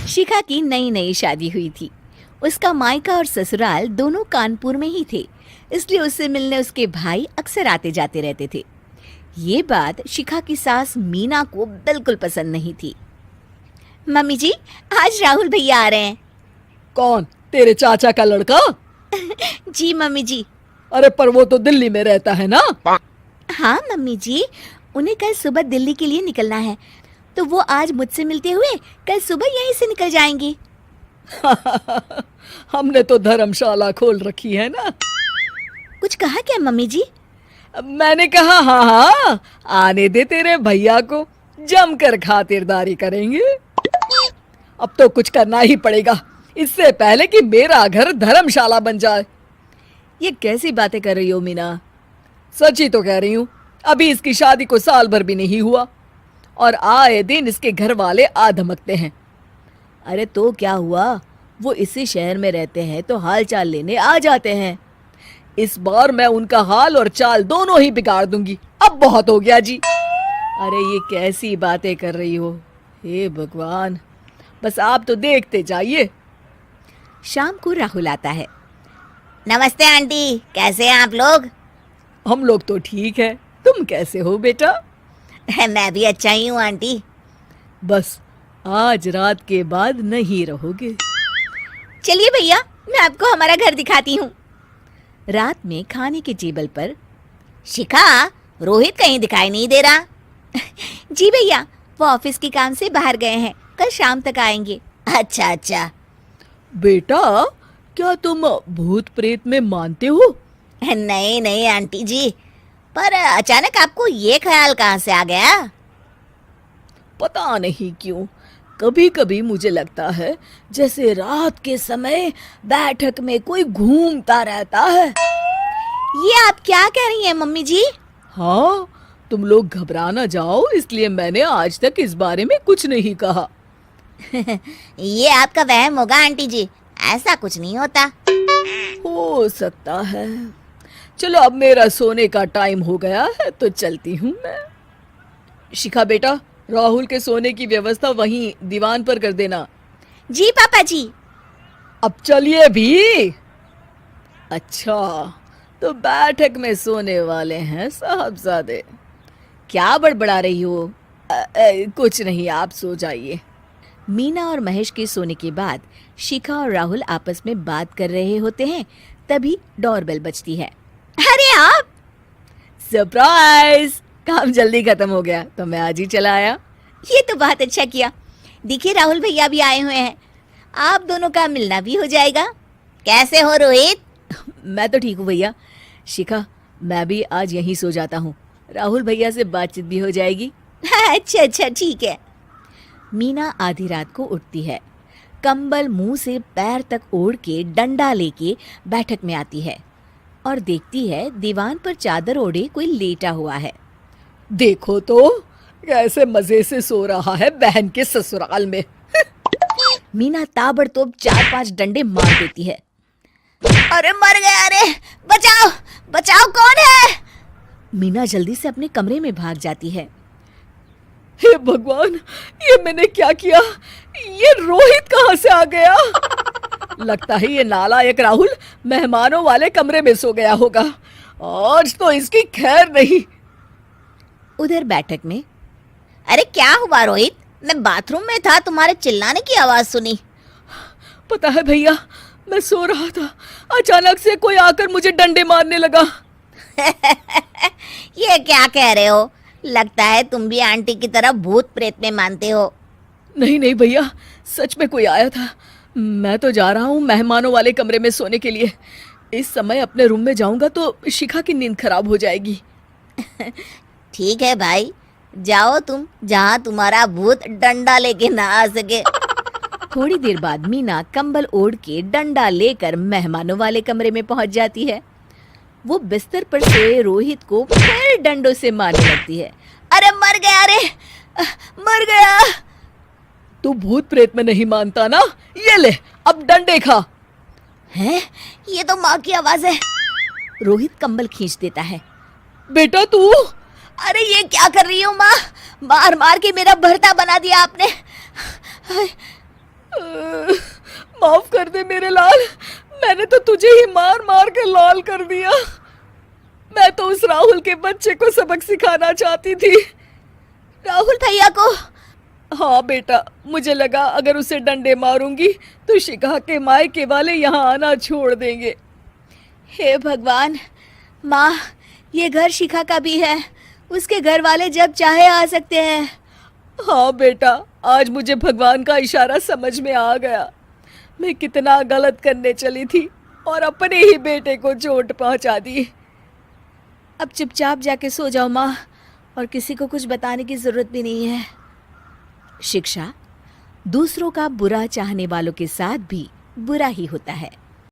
शिखा की नई नई शादी हुई थी। उसका मायका और ससुराल दोनों कानपुर में ही थे, इसलिए उससे मिलने उसके भाई अक्सर आते जाते रहते थे। ये बात शिखा की सास मीना को बिल्कुल पसंद नहीं थी। मम्मी जी, आज राहुल भैया आ रहे हैं। कौन, तेरे चाचा का लड़का? जी मम्मी जी। अरे पर वो तो दिल्ली में रहता है ना। हाँ मम्मी जी, उन्हें कल सुबह दिल्ली के लिए निकलना है, तो वो आज मुझसे मिलते हुए कल सुबह यहीं से निकल जाएंगे। हमने तो धर्मशाला खोल रखी है ना। कुछ कहा क्या मम्मी जी? मैंने कहा हाँ हाँ, आने दे तेरे भैया को, जमकर खातिरदारी करेंगे। अब तो कुछ करना ही पड़ेगा, इससे पहले कि मेरा घर धर्मशाला बन जाए। ये कैसी बातें कर रही हो मीना? सच ही तो कह रही हूँ। अभी इसकी शादी को साल भर भी नहीं हुआ और आए दिन इसके घर वाले आ धमकते हैं। अरे तो क्या हुआ, वो इसी शहर में रहते हैं तो हाल चाल लेने आ जाते हैं। इस बार मैं उनका हाल और चाल दोनों ही बिगाड़ दूंगी। अब बहुत हो गया जी। अरे ये कैसी बातें कर रही हो, हे भगवान, बस आप तो देखते जाइए। शाम को राहुल आता है। नमस्ते आंटी, कैसे हैं आप लोग? हम लोग तो ठीक है, तुम कैसे हो बेटा? मैं भी अच्छा ही हूँ आंटी। बस आज रात के बाद नहीं रहोगे। चलिए भैया, मैं आपको हमारा घर दिखाती हूँ। रात में खाने के टेबल पर शिखा, रोहित कहीं दिखाई नहीं दे रहा। जी भैया, वो ऑफिस के काम से बाहर गए हैं, कल शाम तक आएंगे। अच्छा अच्छा। बेटा, क्या तुम भूत प्रेत में मानते हो? नहीं नहीं आंटी जी, पर अचानक आपको ये ख्याल कहाँ से आ गया? पता नहीं क्यों, कभी कभी मुझे लगता है जैसे रात के समय बैठक में कोई घूमता रहता है। ये आप क्या कह रही हैं मम्मी जी? हाँ, तुम लोग घबरा ना जाओ, इसलिए मैंने आज तक इस बारे में कुछ नहीं कहा। ये आपका वहम होगा आंटी जी, ऐसा कुछ नहीं होता। हो सकता है। चलो अब मेरा सोने का टाइम हो गया है तो चलती हूँ मैं। शिखा बेटा, राहुल के सोने की व्यवस्था वहीं दीवान पर कर देना। जी पापा जी। अब चलिए भी। अच्छा, तो बैठक में सोने वाले हैं साहबजादे। क्या बड़बड़ा रही हो? कुछ नहीं, आप सो जाइए। मीना और महेश के सोने के बाद शिखा और राहुल आपस में बात कर रहे होते हैं, तभी डोरबेल बजती है। अरे आप! सरप्राइज! काम जल्दी खत्म हो गया तो मैं आज ही चला आया। ये तो बहुत अच्छा किया। देखिए राहुल भैया भी आए हुए हैं, आप दोनों का मिलना भी हो जाएगा। कैसे हो रोहित? मैं तो ठीक हूँ भैया। शिखा, मैं भी आज यहीं सो जाता हूँ, राहुल भैया से बातचीत भी हो जाएगी। अच्छा अच्छा, ठीक है। मीना आधी रात को उठती है, कंबल मुंह से पैर तक ओढ़ के डंडा लेके बैठक में आती है और देखती है दीवान पर चादर ओढ़े कोई लेटा हुआ है। देखो तो कैसे मजे से सो रहा है बहन के ससुराल में। मीना ताबड़तोड़ 4-5 डंडे मार देती है। अरे मर गया, अरे बचाओ बचाओ, कौन है? मीना जल्दी से अपने कमरे में भाग जाती है। हे भगवान, ये मैंने क्या किया? ये रोहित कहाँ से आ गया? लगता है ये नालायक राहुल मेहमानों वाले कमरे में सो गया होगा। आज तो इसकी खैर नहीं। उधर बैठक में, अरे क्या हुआ रोहित? मैं बाथरूम में था, तुम्हारे चिल्लाने की आवाज सुनी। पता है भैया, मैं सो रहा था, अचानक से कोई आकर मुझे डंडे मारने लगा। ये क्या कह रहे हो? लगता है तुम भी आंटी की तरह भूत प्रेत में मानते हो। नहीं नहीं भैया, सच में कोई आया था। मैं तो जा रहा हूँ मेहमानों वाले कमरे में सोने के लिए। इस समय अपने रूम में जाऊंगा तो शिखा की नींद खराब हो जाएगी। ठीक है भाई, जाओ तुम, जहाँ तुम्हारा भूत डंडा लेके ना आ सके। थोड़ी देर बाद मीना कंबल ओढ़ के डंडा लेकर मेहमानों वाले कमरे में पहुंच जाती है। वो बिस्तर पर से रोहित को फिर डंडों से मारने लगती है। अरे मर गया, अरे मर गया। तू भूत प्रेत में नहीं मानता ना? ये ले, अब डंडे खा। हैं? ये तो माँ की आवाज है। रोहित कंबल खींच देता है। बेटा तू! अरे ये क्या कर रही हो माँ? मार मार के मेरा भरता बना दिया आपने। कर दे मेरे लाल, मैंने तो तुझे ही मार मार के लाल कर दिया। मैं तो उस राहुल के बच्चे को सबक सिखाना चाहती थी। राहुल भैया को? हाँ बेटा, मुझे लगा अगर उसे डंडे मारूंगी तो शिखा के मायके वाले यहाँ आना छोड़ देंगे। हे भगवान, माँ ये घर शिखा का भी है, उसके घर वाले जब चाहे आ सकते हैं। हाँ बेटा, आज मुझे भगवान का इशारा समझ में आ गया। मैं कितना गलत करने चली थी और अपने ही बेटे को चोट पहुंचा दी। अब चुपचाप जाके सो जाओ माँ, और किसी को कुछ बताने की जरूरत भी नहीं है। शिक्षा दूसरों का बुरा चाहने वालों के साथ भी बुरा ही होता है।